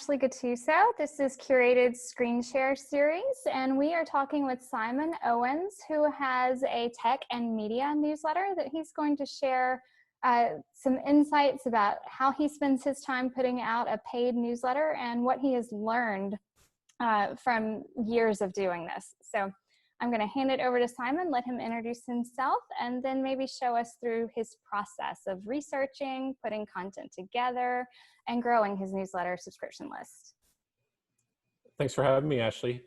Ashley Gattuso. This is Curated Screen Share series, and we are talking with Simon Owens, who has a tech and media newsletter that he's going to share some insights about how he spends his time putting out a paid newsletter and what he has learned from years of doing this. So I'm going to hand it over to Simon, let him introduce himself, and then maybe show us through his process of researching, putting content together, and growing his newsletter subscription list. Thanks for having me, Ashley.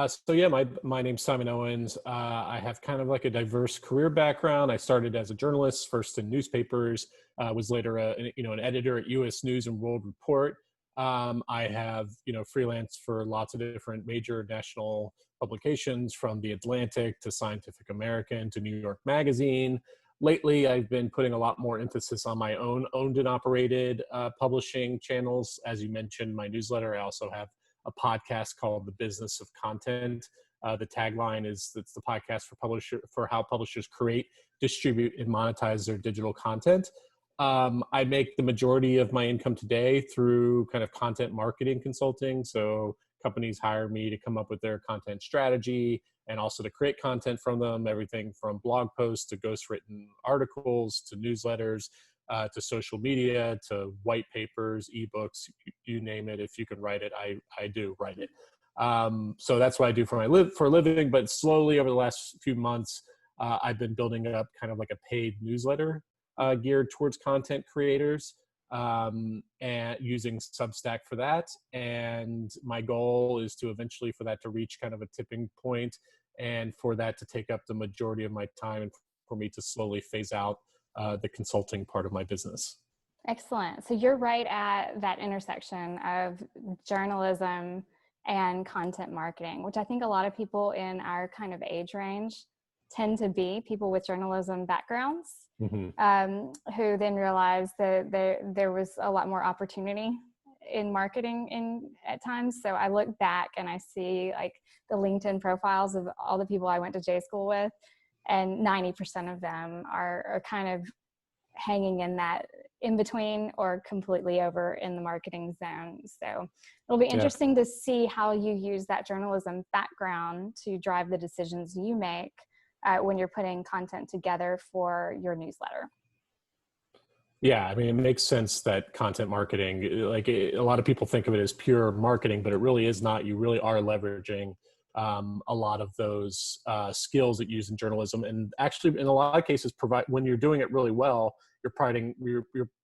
So yeah, my name's Simon Owens. I have kind of like a diverse career background. I started as a journalist, first in newspapers, was later an editor at U.S. News and World Report. I have, freelance for lots of different major national publications, from The Atlantic to Scientific American to New York Magazine. Lately, I've been putting a lot more emphasis on my own owned and operated publishing channels. As you mentioned, my newsletter, I also have a podcast called The Business of Content. The tagline is, it's the podcast for how publishers create, distribute, and monetize their digital content. I make the majority of my income today through kind of content marketing consulting. So companies hire me to come up with their content strategy and also to create content from them, everything from blog posts to ghostwritten articles to newsletters to social media to white papers, ebooks, you name it. If you can write it, I do write it. So that's what I do for a living. But slowly over the last few months, I've been building up kind of like a paid newsletter geared towards content creators, and using Substack for that. And my goal is to eventually for that to reach kind of a tipping point and for that to take up the majority of my time and for me to slowly phase out the consulting part of my business. Excellent. So you're right at that intersection of journalism and content marketing, which I think a lot of people in our kind of age range tend to be people with journalism backgrounds, who then realized that there was a lot more opportunity in marketing at times. So I look back and I see like the LinkedIn profiles of all the people I went to J school with, and 90% of them are kind of hanging in that in between or completely over in the marketing zone. So it'll be interesting to see how you use that journalism background to drive the decisions you make when you're putting content together for your newsletter. Yeah, I mean, it makes sense that content marketing, a lot of people think of it as pure marketing, but it really is not. You really are leveraging a lot of those skills that you use in journalism, and actually, in a lot of cases, when you're doing it really well, you're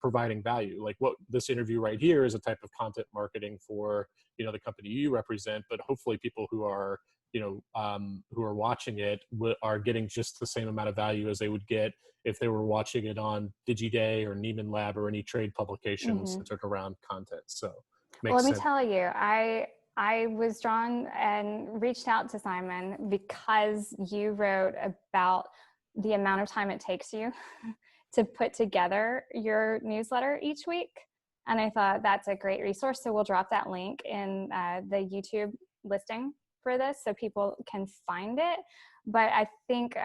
providing value. Like what this interview right here is a type of content marketing for the company you represent, but hopefully people who are who are watching it are getting just the same amount of value as they would get if they were watching it on DigiDay or Neiman Lab or any trade publication centered around content. So well, let me tell you, I was drawn and reached out to Simon because you wrote about the amount of time it takes you to put together your newsletter each week. And I thought that's a great resource. So we'll drop that link in the YouTube listing for this so people can find it. But I think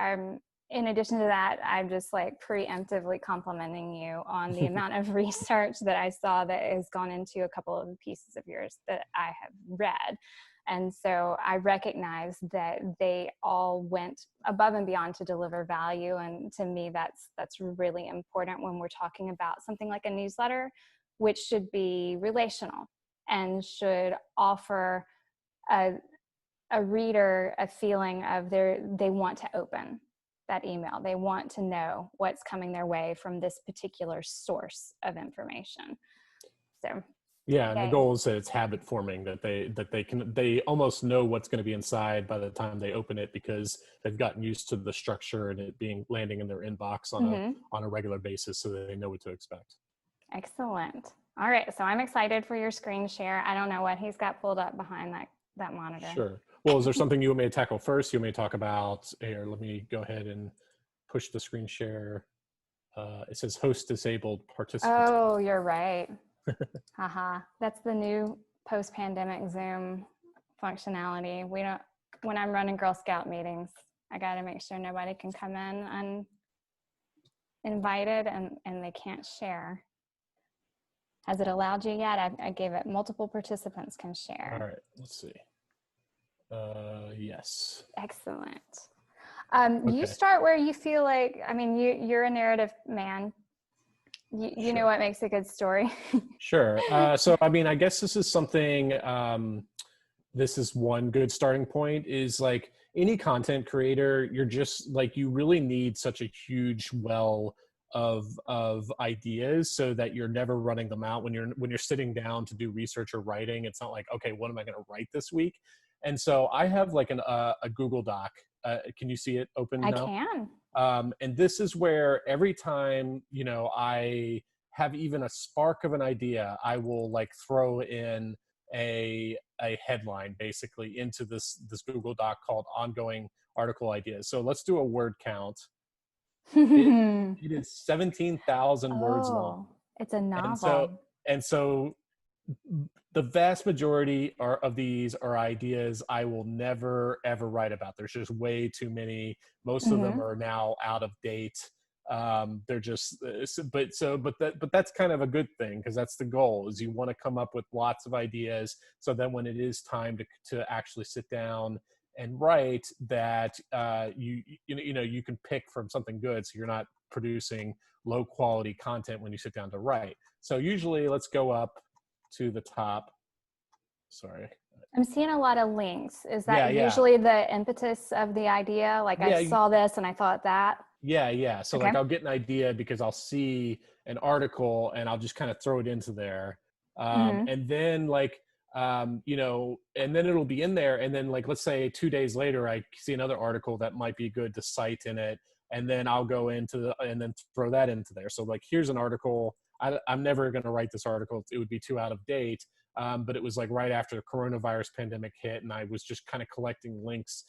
in addition to that, I'm just like preemptively complimenting you on the amount of research that I saw that has gone into a couple of pieces of yours that I have read. And so I recognize that they all went above and beyond to deliver value. And to me, that's really important when we're talking about something like a newsletter, which should be relational and should offer a reader a feeling of they want to open that email. They want to know what's coming their way from this particular source of information. So yeah, and the goal is that it's habit forming, that they almost know what's going to be inside by the time they open it because they've gotten used to the structure and it landing in their inbox on a regular basis, so that they know what to expect. Excellent. All right, so I'm excited for your screen share. I don't know what he's got pulled up behind that monitor. Sure. Well, is there something you want me to tackle first? You want me to talk about here? Let me go ahead and push the screen share. It says host disabled participant. Oh, you're right. Haha. That's the new post-pandemic Zoom functionality. When I'm running Girl Scout meetings, I got to make sure nobody can come in uninvited and they can't share. Has it allowed you yet? I gave it multiple participants can All share. right, let's see. Yes. Excellent. You Okay, start where you feel like, I mean, you're a narrative man. You know sure. what makes a good story. Sure. So, I mean, I guess this is something, this is one good starting point is like any content creator, you're just like, you really need such a huge well of ideas so that you're never running them out when you're sitting down to do research or writing. It's not like, okay, what am I going to write this week? And so I have like a Google Doc. Can you see it open I now? can. And this is where every time, I have even a spark of an idea, I will like throw in a headline basically into this Google Doc called ongoing article ideas. So let's do a word count. It it is 17,000 words long. Oh, it's a And so novel. and so the vast majority of these are ideas I will never ever write about. There's just way too many. Most of them Mm-hmm. are now out of date. They're just, but that's kind of a good thing because that's the goal. Is you want to come up with lots of ideas, so then when it is time to actually sit down and write, that you can pick from something good, so you're not producing low quality content when you sit down to write. So usually, let's go up to the top. Sorry. I'm seeing a lot of links. Is Yeah, that yeah, usually the impetus of the idea? Like I yeah, saw this and I thought that. yeah. So Okay. like I'll get an idea because I'll see an article and I'll just kind of throw it into there. Mm-hmm. And then like, and then it'll be in there. And then like, let's say 2 days later, I see another article that might be good to cite in it. And then I'll go and then throw that into there. So like, here's an article. I'm never going to write this article. It would be too out of date. But it was like right after the coronavirus pandemic hit. And I was just kind of collecting links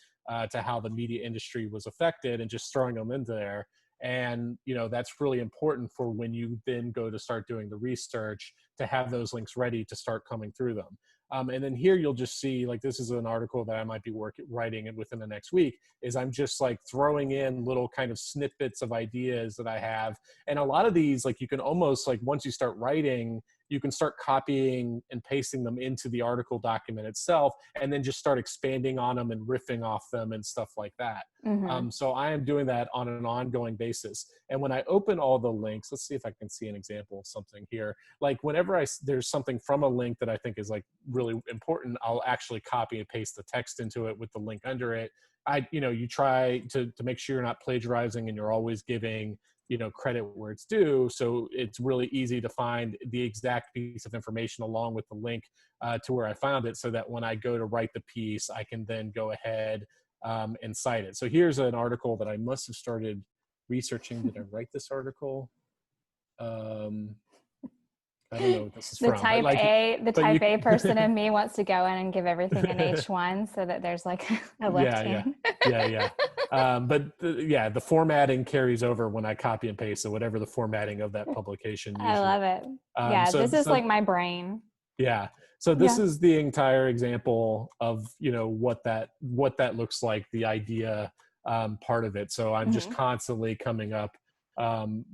to how the media industry was affected and just throwing them into there. And that's really important for when you then go to start doing the research, to have those links ready to start coming through them. And then here you'll just see, like, this is an article that I might be writing within the next week. Is I'm just like throwing in little kind of snippets of ideas that I have. And a lot of these, like, you can almost, like, once you start writing, you can start copying and pasting them into the article document itself, and then just start expanding on them and riffing off them and stuff like that. Mm-hmm. So I am doing that on an ongoing basis. And when I open all the links, let's see if I can see an example of something here. Like whenever there's something from a link that I think is like really important, I'll actually copy and paste the text into it with the link under it. You try to make sure you're not plagiarizing and you're always giving credit where it's due. So it's really easy to find the exact piece of information along with the link to where I found it, so that when I go to write the piece, I can then go ahead and cite it. So here's an article that I must have started researching. Did I write this article? Um, I don't know what this is The from, but type like, A, the but you type A person can, in me wants to go in and give everything an H1 so that there's like a left yeah, yeah, hand. yeah. But the formatting carries over when I copy and paste. So whatever the formatting of that publication I usually. love it. Um, Yeah, so this is so like my brain. Yeah. So this Yeah. is the entire example of, what that looks like, the idea part of it. So I'm just Mm-hmm. constantly coming up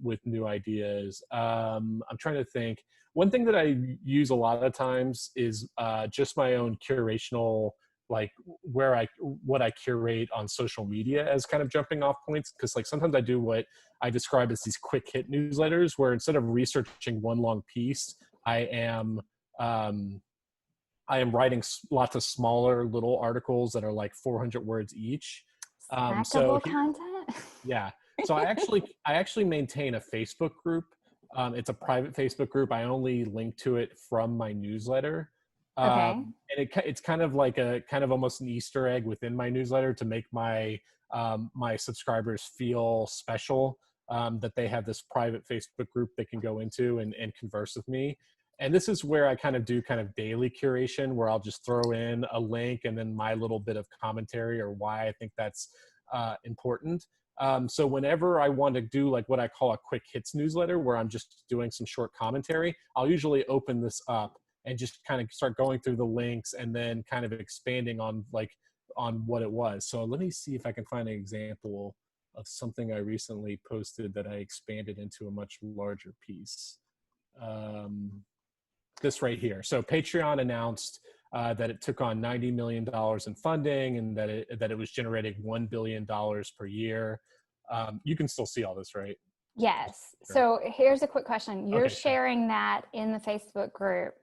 with new ideas. I'm trying to think. One thing that I use a lot of times is just my own curational, like what I curate on social media as kind of jumping off points. Cause like sometimes I do what I describe as these quick hit newsletters, where instead of researching one long piece, I am um, I am writing lots of smaller little articles that are like 400 words each. So Snackable here, content. yeah. So I actually maintain a Facebook group. It's a private Facebook group. I only link to it from my newsletter. Okay. And it's kind of like a kind of almost an Easter egg within my newsletter to make my subscribers feel special. That they have this private Facebook group they can go into and converse with me. And this is where I kind of do kind of daily curation, where I'll just throw in a link and then my little bit of commentary or why I think that's important. So whenever I want to do like what I call a quick hits newsletter, where I'm just doing some short commentary, I'll usually open this up and just kind of start going through the links and then kind of expanding on what it was. So let me see if I can find an example of something I recently posted that I expanded into a much larger piece. Um, this right here. So Patreon announced that it took on $90 million in funding, and that it was generating $1 billion per year. You can still see all this, right? Yes. Sure. So here's a quick question. You're Okay, sure. sharing that in the Facebook group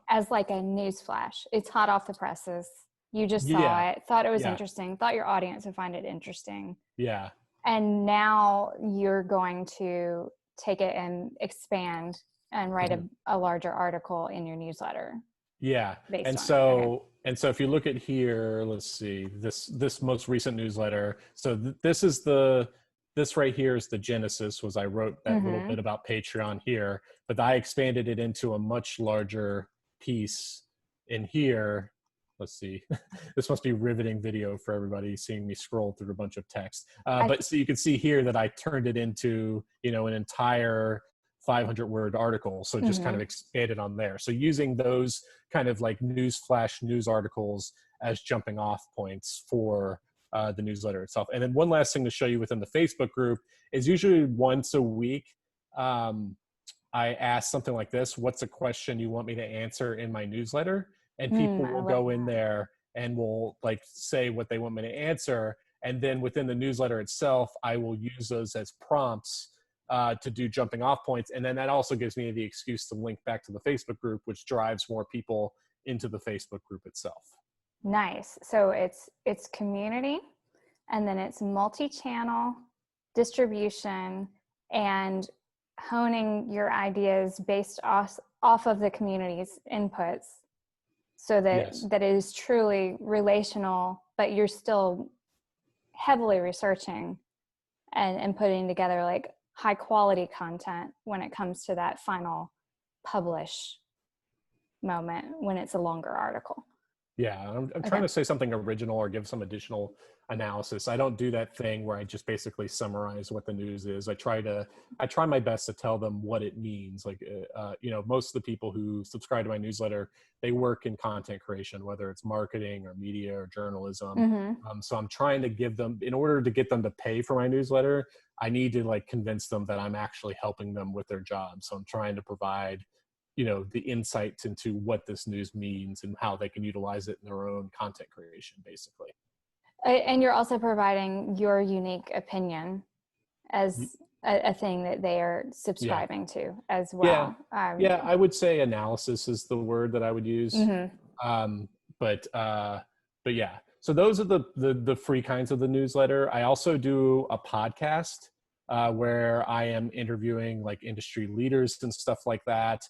as like a news flash. It's hot off the presses. You just saw Yeah. it, thought it was Yeah. interesting, thought your audience would find it interesting. Yeah. And now you're going to take it and expand and write a larger article in your newsletter. Yeah. And so if you look at here, let's see, this most recent newsletter. So this right here is the genesis. Was I wrote that little bit about Patreon here, but I expanded it into a much larger piece in here. Let's see. This must be riveting video for everybody seeing me scroll through a bunch of text. But so you can see here that I turned it into, an entire 500-word article. So just kind of expanded on there. So using those kind of like news articles as jumping off points for the newsletter itself. And then one last thing to show you within the Facebook group is usually once a week, I ask something like this: what's a question you want me to answer in my newsletter? And people will go in there and will like say what they want me to answer. And then within the newsletter itself, I will use those as prompts to do jumping off points. And then that also gives me the excuse to link back to the Facebook group, which drives more people into the Facebook group itself. Nice. So it's community, and then it's multi-channel distribution and honing your ideas based off of the community's inputs, so that that it is truly relational, but you're still heavily researching and putting together like high quality content when it comes to that final publish moment when it's a longer article. Yeah, I'm trying to say something original or give some additional analysis. I don't do that thing where I just basically summarize what the news is. I try my best to tell them what it means. Like, most of the people who subscribe to my newsletter, they work in content creation, whether it's marketing or media or journalism. So I'm trying to give them, in order to get them to pay for my newsletter, I need to like convince them that I'm actually helping them with their job. So I'm trying to provide the insights into what this news means and how they can utilize it in their own content creation, basically. And you're also providing your unique opinion as a thing that they are subscribing to as well. Yeah, I would say analysis is the word that I would use. But yeah, so those are the free kinds of the newsletter. I also do a podcast where I am interviewing like industry leaders and stuff like that.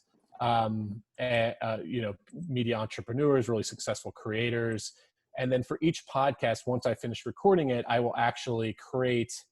Media entrepreneurs, really successful creators. And then for each podcast, once I finish recording it, I will actually create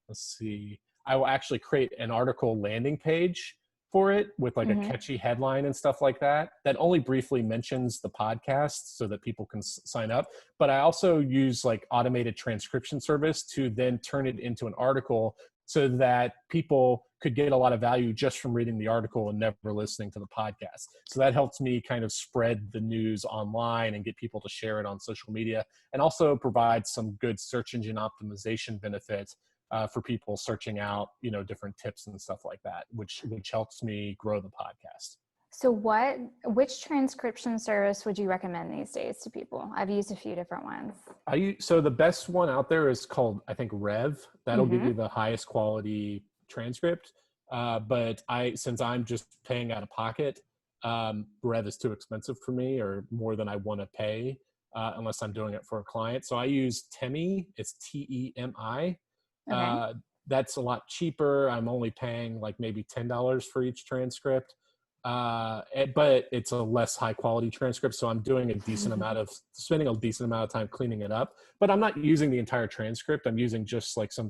an article landing page for it with like a catchy headline and stuff like that only briefly mentions the podcast so that people can sign up. But I also use like automated transcription service to then turn it into an article so that people could get a lot of value just from reading the article and never listening to the podcast. So that helps me kind of spread the news online and get people to share it on social media, and also provide some good search engine optimization benefits for people searching out, different tips and stuff like that, which helps me grow the podcast. So which transcription service would you recommend these days to people? I've used a few different ones. So the best one out there is called, I think, Rev. That'll give you the highest quality transcript. But since I'm just paying out of pocket, Rev is too expensive for me, or more than I want to pay, unless I'm doing it for a client. So I use Temi. It's TEMI. That's a lot cheaper. I'm only paying like maybe $10 for each transcript. But it's a less high quality transcript. So I'm doing spending a decent amount of time cleaning it up, but I'm not using the entire transcript. I'm using just like some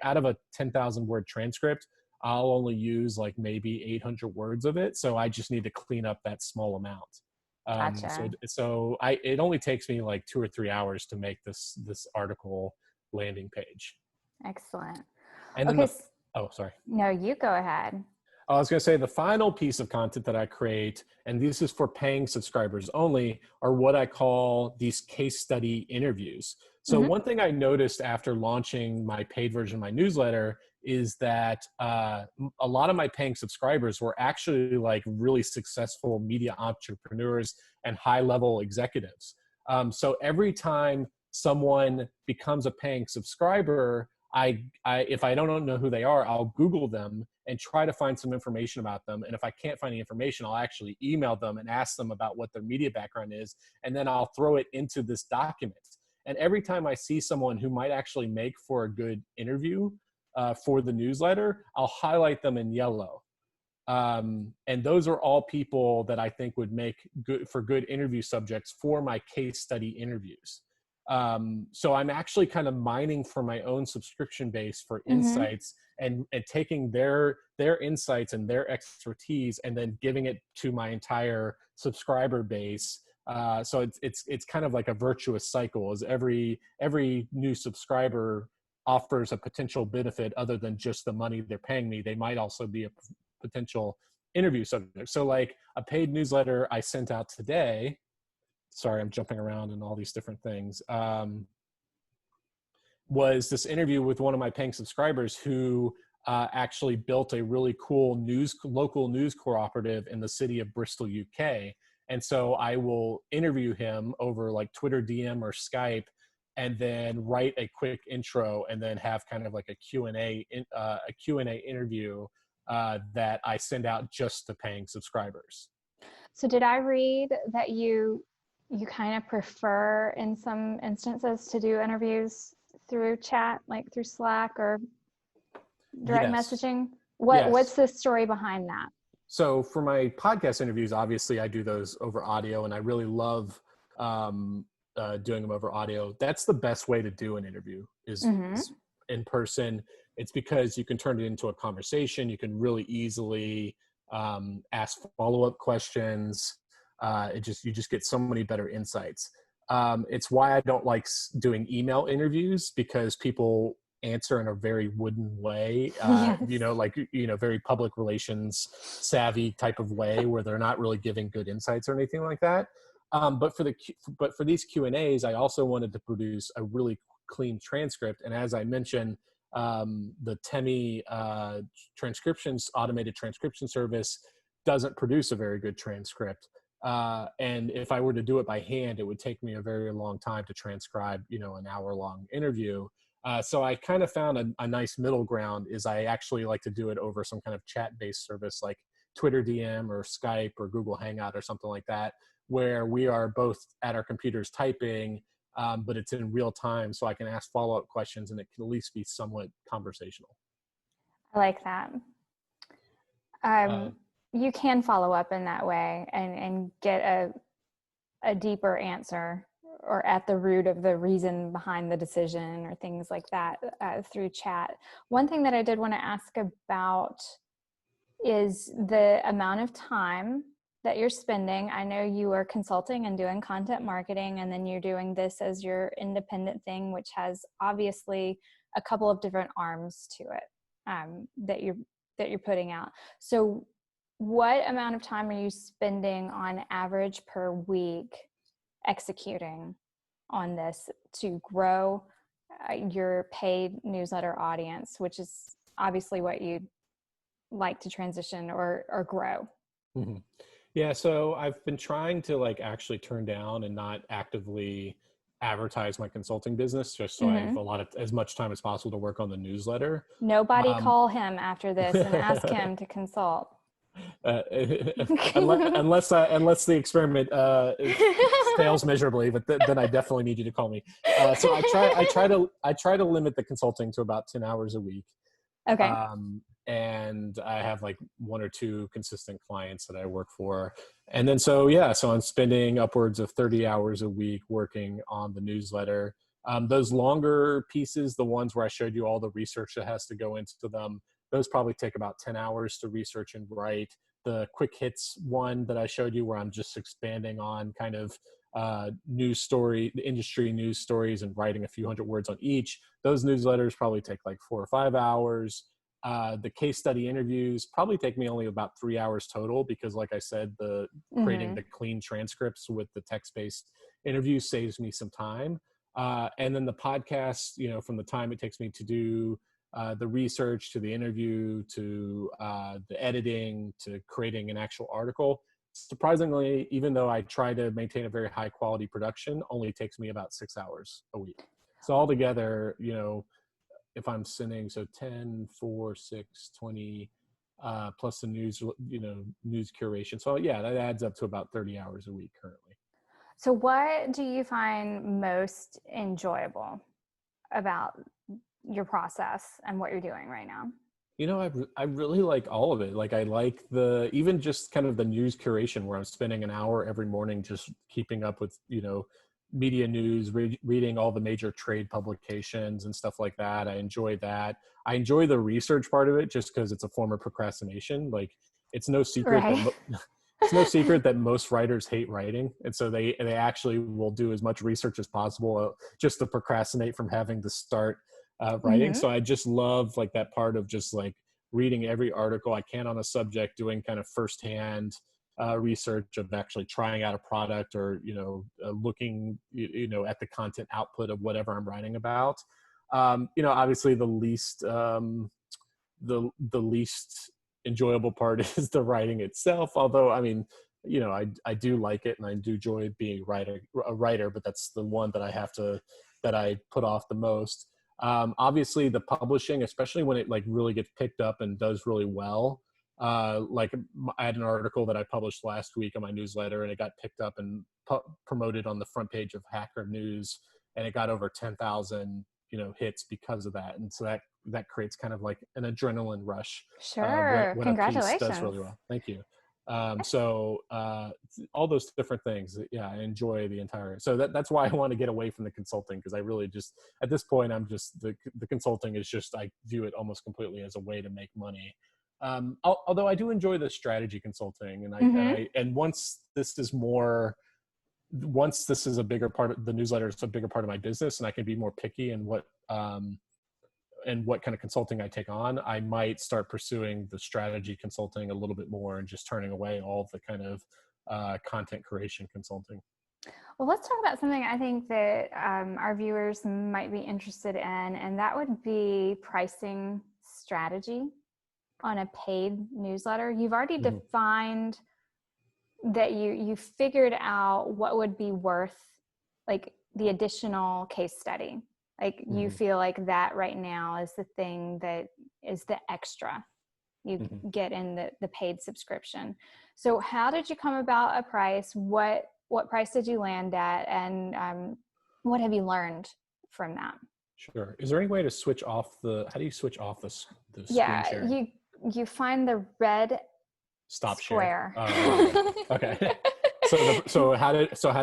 out of a 10,000 word transcript, I'll only use like maybe 800 words of it. So I just need to clean up that small amount. Gotcha. So it only takes me like 2 or 3 hours to make this article landing page. Excellent. And then sorry. No, you go ahead. I was going to say the final piece of content that I create, and this is for paying subscribers only, are what I call these case study interviews. So one thing I noticed after launching my paid version of my newsletter is that a lot of my paying subscribers were actually like really successful media entrepreneurs and high level executives. So every time someone becomes a paying subscriber, if I don't know who they are, I'll Google them and try to find some information about them. And if I can't find the information, I'll actually email them and ask them about what their media background is. And then I'll throw it into this document. And every time I see someone who might actually make for a good interview for the newsletter, I'll highlight them in yellow. And those are all people that I think would make good interview subjects for my case study interviews. So I'm actually kind of mining for my own subscription base for insights and taking their insights and their expertise and then giving it to my entire subscriber base. So it's kind of like a virtuous cycle, as every new subscriber offers a potential benefit other than just the money they're paying me. They might also be a potential interview subject. So like a paid newsletter I sent out today, sorry, I'm jumping around and all these different things, was this interview with one of my paying subscribers who actually built a really cool local news cooperative in the city of Bristol, UK. And so I will interview him over like Twitter DM or Skype, and then write a quick intro and then have kind of like a Q&A interview that I send out just to paying subscribers. So did I read that you kind of prefer in some instances to do interviews through chat, like through Slack or direct messaging? What's the story behind that? So for my podcast interviews, obviously I do those over audio, and I really love doing them over audio. That's the best way to do an interview is in person. It's because you can turn it into a conversation. You can really easily ask follow-up questions. You just get so many better insights. It's why I don't like doing email interviews, because people answer in a very wooden way, Yes. Very public relations savvy type of way, where they're not really giving good insights or anything like that. But for these Q&As, I also wanted to produce a really clean transcript. And as I mentioned, the Temi automated transcription service doesn't produce a very good transcript. And if I were to do it by hand, it would take me a very long time to transcribe, an hour-long interview. So I kind of found a nice middle ground. Is I actually like to do it over some kind of chat-based service like Twitter DM or Skype or Google Hangout or something like that, where we are both at our computers typing, but it's in real time, so I can ask follow-up questions and it can at least be somewhat conversational. I like that. You can follow up in that way and get a deeper answer, or at the root of the reason behind the decision or things like that through chat. One thing that I did want to ask about is the amount of time that you're spending. I know you are consulting and doing content marketing, and then you're doing this as your independent thing, which has obviously a couple of different arms to it that you're putting out. So what amount of time are you spending on average per week executing on this to grow your paid newsletter audience, which is obviously what you'd like to transition or grow? Mm-hmm. Yeah, so I've been trying to actually turn down and not actively advertise my consulting business, just so I have as much time as possible to work on the newsletter. Nobody call him after this and ask him to consult. Unless the experiment fails miserably, but then I definitely need you to call me. So I try to limit the consulting to about 10 hours a week. Okay. And I have one or two consistent clients that I work for. And then so I'm spending upwards of 30 hours a week working on the newsletter. Those longer pieces, the ones where I showed you all the research that has to go into them, those probably take about 10 hours to research and write. The quick hits one that I showed you, where I'm just expanding on kind of industry news stories and writing a few hundred words on each, those newsletters probably take 4 or 5 hours. The case study interviews probably take me only about 3 hours total, because like I said, creating the clean transcripts with the text-based interviews saves me some time. And then the podcast, from the time it takes me to do the research to the interview to the editing to creating an actual article, surprisingly, even though I try to maintain a very high quality production, only takes me about 6 hours a week. So altogether, if I'm sending, so 10, 4, 6, 20, plus the news, news curation. So yeah, that adds up to about 30 hours a week currently. So what do you find most enjoyable about your process and what you're doing right now? I really like all of it. Like I like even just kind of the news curation where I'm spending an hour every morning just keeping up with, media news, reading all the major trade publications and stuff like that. I enjoy that. I enjoy the research part of it just because it's a form of procrastination. Like it's no secret Right. it's no secret that most writers hate writing. And so they actually will do as much research as possible just to procrastinate from having to start writing. Mm-hmm. So I just love like that part of just like reading every article I can on a subject, doing kind of firsthand research of actually trying out a product or, looking, at the content output of whatever I'm writing about. Obviously the least enjoyable part is the writing itself. Although, I mean, I do like it and I do enjoy being a writer, but that's the one that I put off the most. Obviously the publishing, especially when it like really gets picked up and does really well. Like I had an article that I published last week on my newsletter and it got picked up and promoted on the front page of Hacker News, and it got over 10,000, hits because of that. And so that creates kind of like an adrenaline rush Sure. when a piece does Congratulations. really well. Thank you. So all those different things, yeah, I enjoy the entire. So that's why I want to get away from the consulting, because I really just at this point I'm just the consulting is just, I view it almost completely as a way to make money. Although I do enjoy the strategy consulting, and once this is a bigger part of the newsletter, it's a bigger part of my business, and I can be more picky in what kind of consulting I take on, I might start pursuing the strategy consulting a little bit more and just turning away all the kind of content creation consulting. Well, let's talk about something I think that our viewers might be interested in, and that would be pricing strategy on a paid newsletter. You've already Mm-hmm. defined that you figured out what would be worth like the additional case study. Like Mm-hmm. you feel like that right now is the thing that is the extra you Mm-hmm. get in the paid subscription. So how did you come about a price? What price did you land at? And what have you learned from that? Sure. Is there any way to switch off how do you switch off the screen Yeah, sharing? you find the red Stop share. square. Okay. So how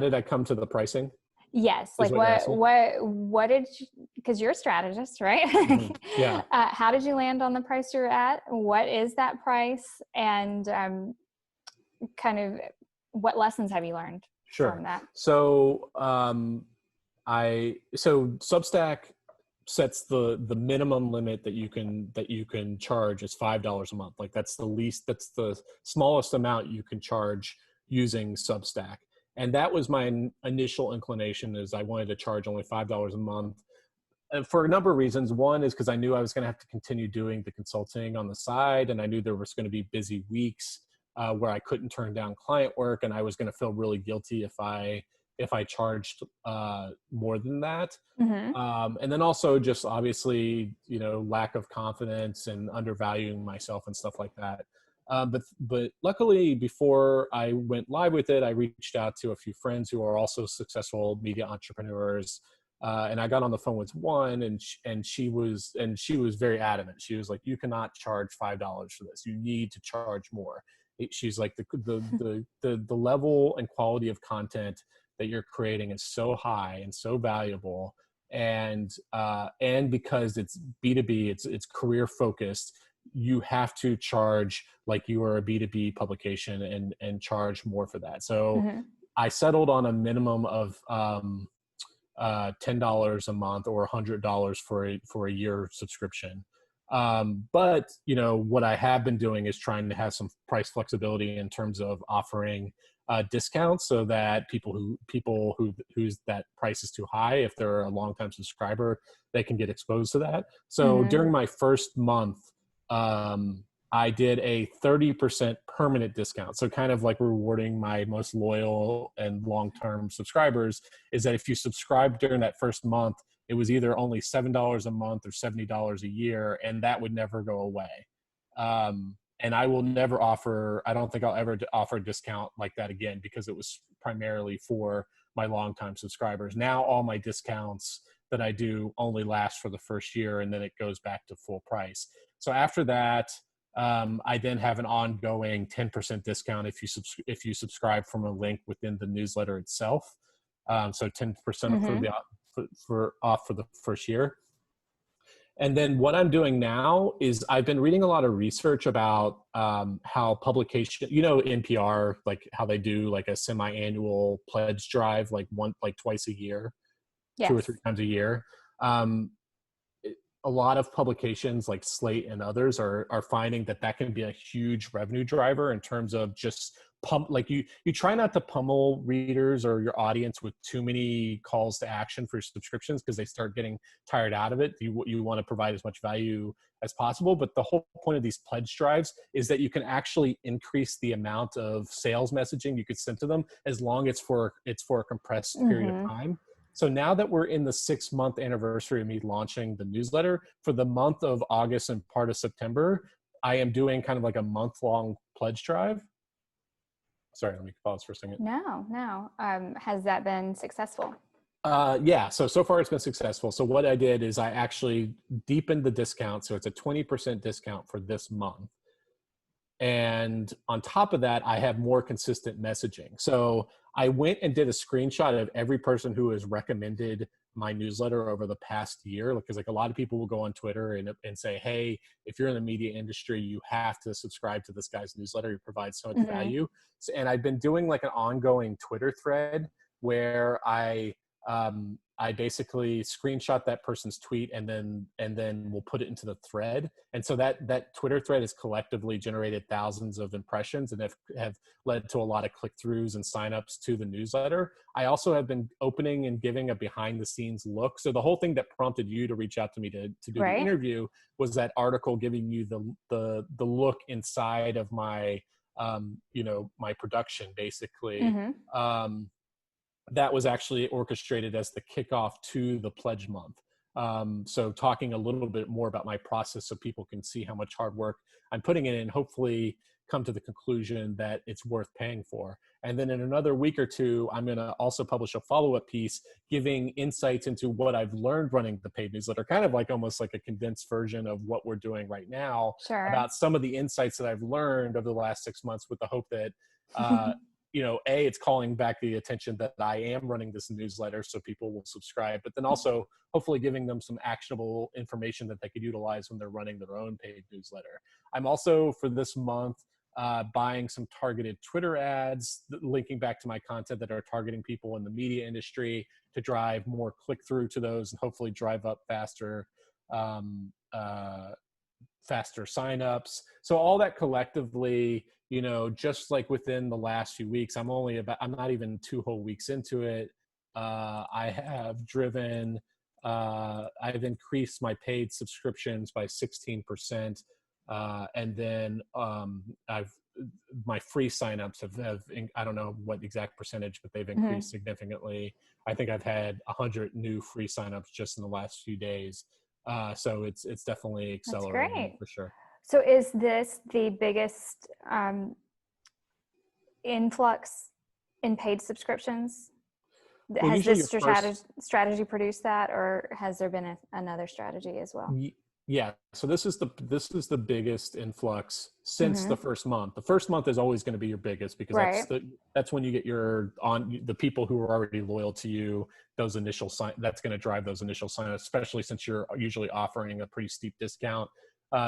did I come to the pricing? Yes. Is Like what you're asking? what did you, because you're a strategist, right? Mm-hmm. Yeah. How did you land on the price you're at? What is that price? And kind of what lessons have you learned Sure. from that? So Substack sets the minimum limit that you can charge is $5 a month. Like that's the smallest amount you can charge using Substack. And that was my initial inclination, is I wanted to charge only $5 a month. And for a number of reasons. One is because I knew I was going to have to continue doing the consulting on the side, and I knew there was going to be busy weeks where I couldn't turn down client work, and I was going to feel really guilty if I charged more than that. Mm-hmm. And then also just obviously, lack of confidence and undervaluing myself and stuff like that. But luckily, before I went live with it, I reached out to a few friends who are also successful media entrepreneurs. And I got on the phone with one, and she was very adamant. She was like, "You cannot charge $5 for this. You need to charge more." She's like, the level and quality of content that you're creating is so high and so valuable, and because it's B2B, it's career focused. You have to charge like you are a B2B publication and charge more for that. So Mm-hmm. I settled on a minimum of $10 a month or $100 for a year subscription. But what I have been doing is trying to have some price flexibility in terms of offering discounts so that whose that price is too high, if they're a longtime subscriber, they can get exposed to that. So Mm-hmm. during my first month, I did a 30% permanent discount. So kind of like rewarding my most loyal and long-term subscribers, is that if you subscribe during that first month, it was either only $7 a month or $70 a year, and that would never go away. And I will never offer, I don't think I'll ever offer a discount like that again, because it was primarily for my longtime subscribers. Now all my discounts that I do only last for the first year, and then it goes back to full price. So after that, I then have an ongoing 10% discount if you subscribe from a link within the newsletter itself. So 10% Mm-hmm. for off for the first year. And then what I'm doing now is I've been reading a lot of research about how publication, NPR, like how they do like a semi-annual pledge drive, like twice a year, two or Yes. three times a year. Um, a lot of publications like Slate and others are finding that can be a huge revenue driver in terms of just you try not to pummel readers or your audience with too many calls to action for subscriptions, because they start getting tired out of it. You want to provide as much value as possible, but the whole point of these pledge drives is that you can actually increase the amount of sales messaging you could send to them, as long as it's for a compressed period of Mm-hmm. time. So now that we're in the 6-month anniversary of me launching the newsletter, for the month of August and part of September, I am doing kind of like a month-long pledge drive. Sorry, let me pause for a second. No. Has that been successful? Yeah, so far it's been successful. So what I did is I actually deepened the discount. So it's a 20% discount for this month. And on top of that, I have more consistent messaging. So I went and did a screenshot of every person who has recommended my newsletter over the past year, because like a lot of people will go on Twitter and say, hey, if you're in the media industry, you have to subscribe to this guy's newsletter. He provides so much Mm-hmm. value. And I've been doing like an ongoing Twitter thread where I basically screenshot that person's tweet and then we'll put it into the thread. And so that Twitter thread has collectively generated thousands of impressions and have led to a lot of click-throughs and signups to the newsletter. I also have been opening and giving a behind-the-scenes look. So the whole thing that prompted you to reach out to me to do the Right. interview was that article giving you the look inside of my my production, basically. Mm-hmm. That was actually orchestrated as the kickoff to the pledge month. So talking a little bit more about my process so people can see how much hard work I'm putting in and hopefully come to the conclusion that it's worth paying for. And then in another week or two, I'm going to also publish a follow-up piece giving insights into what I've learned running the paid newsletter, kind of like almost like a condensed version of what we're doing right now, Sure. about some of the insights that I've learned over the last 6 months, with the hope that it's calling back the attention that I am running this newsletter so people will subscribe, but then also hopefully giving them some actionable information that they could utilize when they're running their own paid newsletter. I'm also, for this month, buying some targeted Twitter ads, linking back to my content that are targeting people in the media industry to drive more click-through to those and hopefully drive up faster signups. So all that collectively, just like within the last few weeks, I'm not even 2 whole weeks into it. I've increased my paid subscriptions by 16%. And then my free signups have, I don't know what exact percentage, but they've increased significantly. I think I've had 100 new free signups just in the last few days. So it's definitely That's accelerating great. for sure. So is this the biggest influx in paid subscriptions? Well, Has usually this your first, strategy produced that, or has there been another strategy as well? yeah. So this is the biggest influx since Mm-hmm. the first month. The first month is always going to be your biggest, because Right. that's when you get the people who are already loyal to you. That's going to drive those initial signups, especially since you're usually offering a pretty steep discount.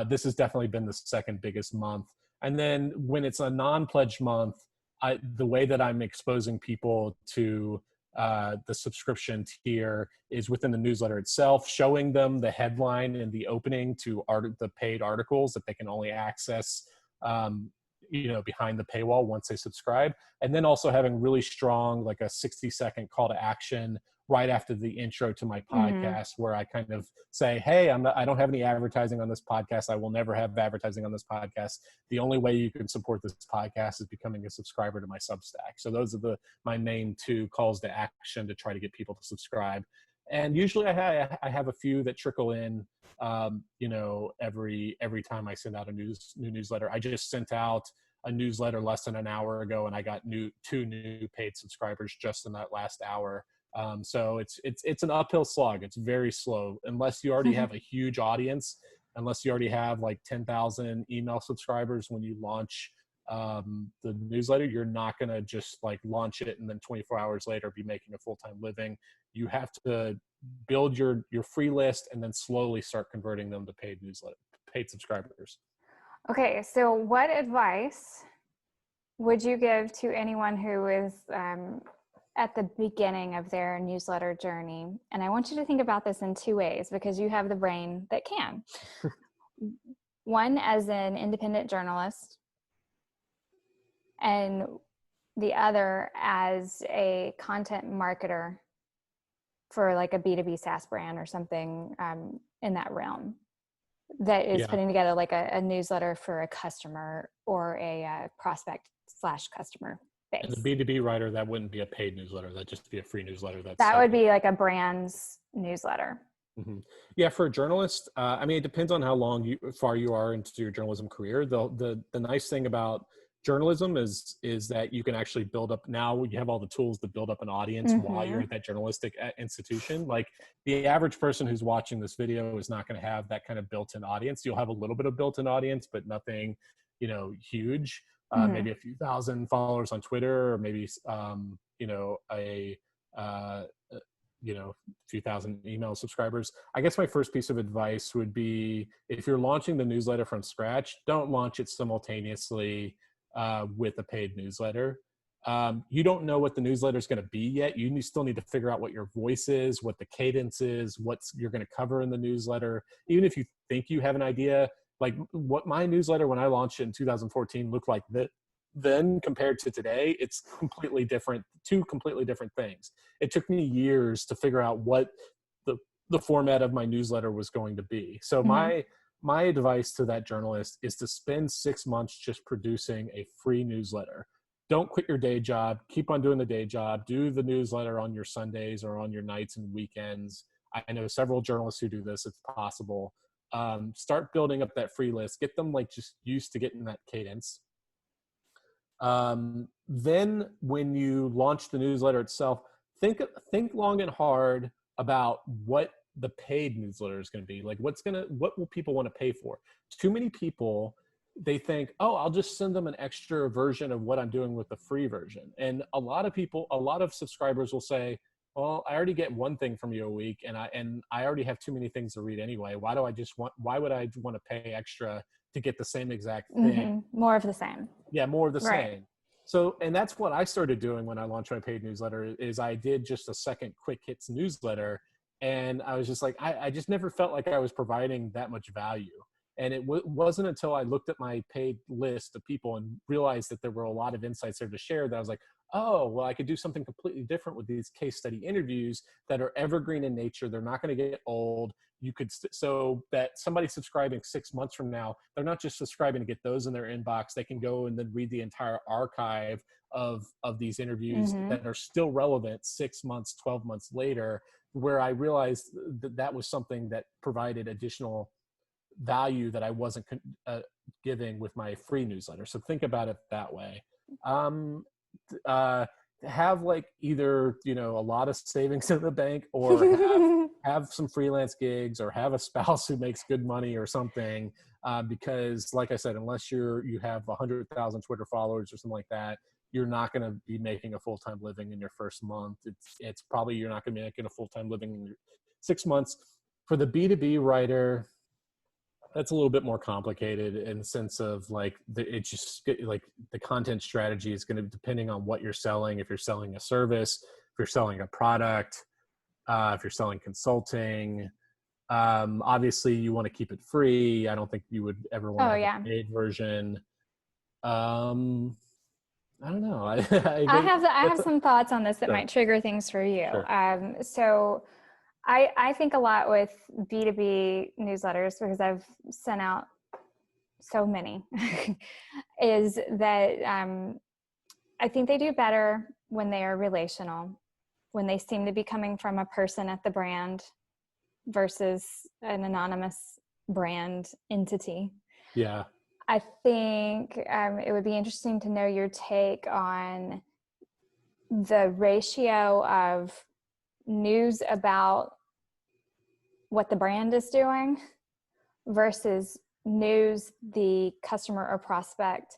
This has definitely been the second biggest month. And then when it's a non-pledge month, the way that I'm exposing people to the subscription tier is within the newsletter itself, showing them the headline and the opening to the paid articles that they can only access behind the paywall once they subscribe. And then also having really strong, like a 60-second call to action right after the intro to my podcast, where I kind of say, hey, I don't have any advertising on this podcast. I will never have advertising on this podcast. The only way you can support this podcast is becoming a subscriber to my Substack. So those are my main two calls to action to try to get people to subscribe. And usually I have a few that trickle in, every time I send out a new newsletter. I just sent out a newsletter less than an hour ago, and I got two new paid subscribers just in that last hour. So it's an uphill slog. It's very slow unless you already have a huge audience, unless you already have like 10,000 email subscribers when you launch the newsletter. You're not going to just like launch it and then 24 hours later be making a full-time living. You have to build your free list and then slowly start converting them to paid subscribers. Okay, so what advice would you give to anyone who is at the beginning of their newsletter journey? And I want you to think about this in two ways, because you have the brain that can. One, as an independent journalist, and the other as a content marketer for like a B2B SaaS brand or something in that realm that is putting together like a newsletter for a customer or a prospect / customer base. And the B2B writer, that wouldn't be a paid newsletter. That'd just be a free newsletter. That would be like a brand's newsletter. Mm-hmm. Yeah, for a journalist, it depends on how far you are into your journalism career. The nice thing about journalism is that you can actually build up. Now you have all the tools to build up an audience while you're at that journalistic institution. Like the average person who's watching this video is not going to have that kind of built-in audience. You'll have a little bit of built-in audience, but nothing, huge. Maybe a few thousand followers on Twitter, or maybe few thousand email subscribers. I guess my first piece of advice would be, if you're launching the newsletter from scratch, don't launch it simultaneously with a paid newsletter. You don't know what the newsletter is going to be yet. You still need to figure out what your voice is, what the cadence is, what you're going to cover in the newsletter. Even if you think you have an idea, like what my newsletter when I launched it in 2014 looked like then compared to today, it's completely different, two completely different things. It took me years to figure out what the format of my newsletter was going to be. So my advice to that journalist is to spend 6 months just producing a free newsletter. Don't quit your day job. Keep on doing the day job. Do the newsletter on your Sundays or on your nights and weekends. I know several journalists who do this. It's possible. Start building up that free list. Get them like just used to getting that cadence. Then when you launch the newsletter itself, think long and hard about what the paid newsletter is going to be. Like what will people want to pay for? Too many people, they think, oh, I'll just send them an extra version of what I'm doing with the free version. And a lot of subscribers will say, well, I already get one thing from you a week, and I already have too many things to read anyway. Why would I want to pay extra to get the same exact thing? More of the same. Yeah, more of the same. So, and that's what I started doing when I launched my paid newsletter, is I did just a second quick hits newsletter. And I was just like, I just never felt like I was providing that much value. And it wasn't until I looked at my paid list of people and realized that there were a lot of insights there to share that I was like, oh, well, I could do something completely different with these case study interviews that are evergreen in nature. They're not going to get old. You could, so that somebody subscribing 6 months from now, they're not just subscribing to get those in their inbox. They can go and then read the entire archive of these interviews that are still relevant 6 months, 12 months later, where I realized that was something that provided additional value that I wasn't giving with my free newsletter. So think about it that way. Have like either, a lot of savings in the bank, or have some freelance gigs, or have a spouse who makes good money or something. Because like I said, unless you have 100,000 Twitter followers or something like that, you're not going to be making a full-time living in your first month. It's probably, you're not going to be making a full-time living in your 6 months. For the B2B writer, that's a little bit more complicated in the sense of like the content strategy is going to be depending on what you're selling. If you're selling a service, if you're selling a product, if you're selling consulting, obviously you want to keep it free. I don't think you would ever want to have a paid version. Um, I don't know. I have That's some thoughts on this that sure, might trigger things for you. sure. So I think a lot with B2B newsletters, because I've sent out so many, is that I think they do better when they are relational, when they seem to be coming from a person at the brand versus an anonymous brand entity. Yeah. I think it would be interesting to know your take on the ratio of news about what the brand is doing versus news the customer or prospect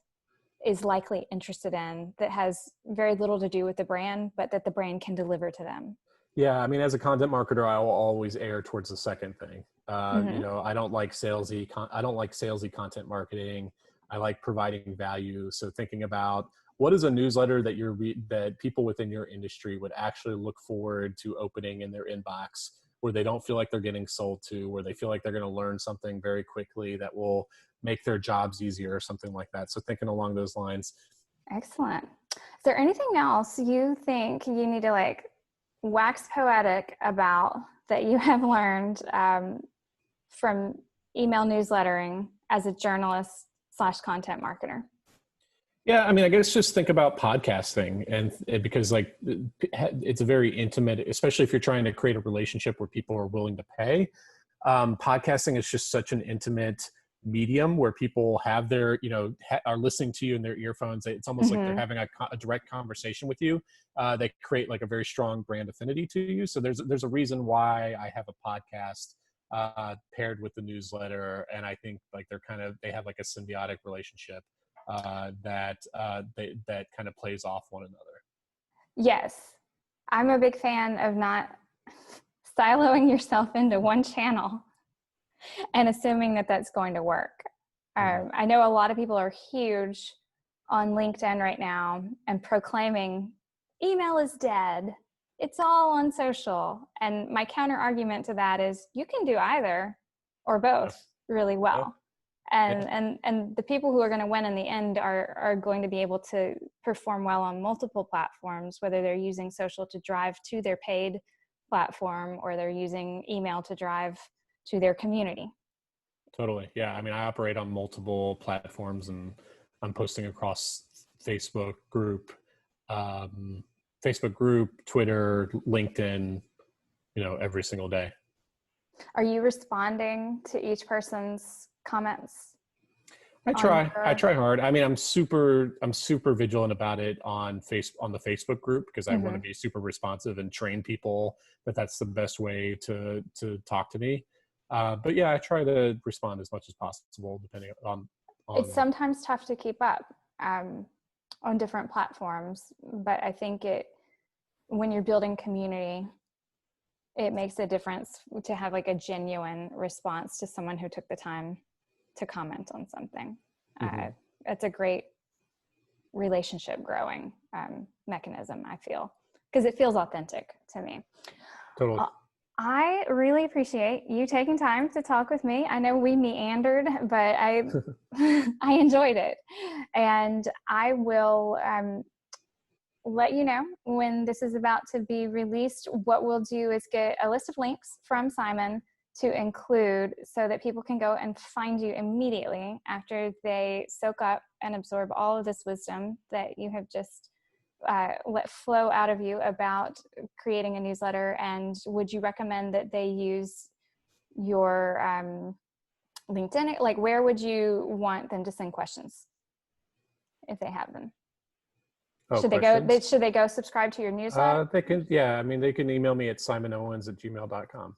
is likely interested in, that has very little to do with the brand, but that the brand can deliver to them. Yeah, I mean, as a content marketer, I will always err towards the second thing. Mm-hmm. I don't like I don't like salesy content marketing. I like providing value. So thinking about what is a newsletter that that people within your industry would actually look forward to opening in their inbox, where they don't feel like they're getting sold to, where they feel like they're going to learn something very quickly that will make their jobs easier or something like that. So thinking along those lines. Excellent. Is there anything else you think you need to wax poetic about that you have learned from email newslettering as a journalist / content marketer? Yeah, I mean, I guess just think about podcasting, and because it's a very intimate, especially if you're trying to create a relationship where people are willing to pay. Podcasting is just such an intimate medium where people have their, are listening to you in their earphones. It's almost like they're Mm-hmm. having a direct conversation with you. They create like a very strong brand affinity to you. So there's a reason why I have a podcast paired with the newsletter, and I think like they have like a symbiotic relationship that kind of plays off one another. Yes. I'm a big fan of not siloing yourself into one channel and assuming that that's going to work. Mm-hmm. I know a lot of people are huge on LinkedIn right now and proclaiming email is dead. It's all on social. And my counter argument to that is you can do either or Yeah. both really Yeah. well. And the people who are going to win in the end are going to be able to perform well on multiple platforms, whether they're using social to drive to their paid platform or they're using email to drive to their community. Totally. Yeah. I mean, I operate on multiple platforms, and I'm posting across Facebook group, um, Twitter, LinkedIn, every single day. Are you responding to each person's comments? I try hard. I mean, I'm super vigilant about it on the Facebook group, because I want to Mm-hmm. be super responsive and train people that that's the best way to talk to me. But yeah, I try to respond as much as possible, depending on. It's sometimes tough to keep up on different platforms, but I think when you're building community, it makes a difference to have like a genuine response to someone who took the time to comment on something. Mm-hmm. It's a great relationship growing mechanism, I feel, because it feels authentic to me. Totally. I really appreciate you taking time to talk with me. I know we meandered, but I enjoyed it. And I will let you know when this is about to be released. What we'll do is get a list of links from Simon to include so that people can go and find you immediately after they soak up and absorb all of this wisdom that you have just let flow out of you about creating a newsletter. And would you recommend that they use your LinkedIn? Like, where would you want them to send questions if they have them? Oh, Should questions? they go subscribe to your newsletter? They can, yeah. I mean, they can email me at simonowens@gmail.com.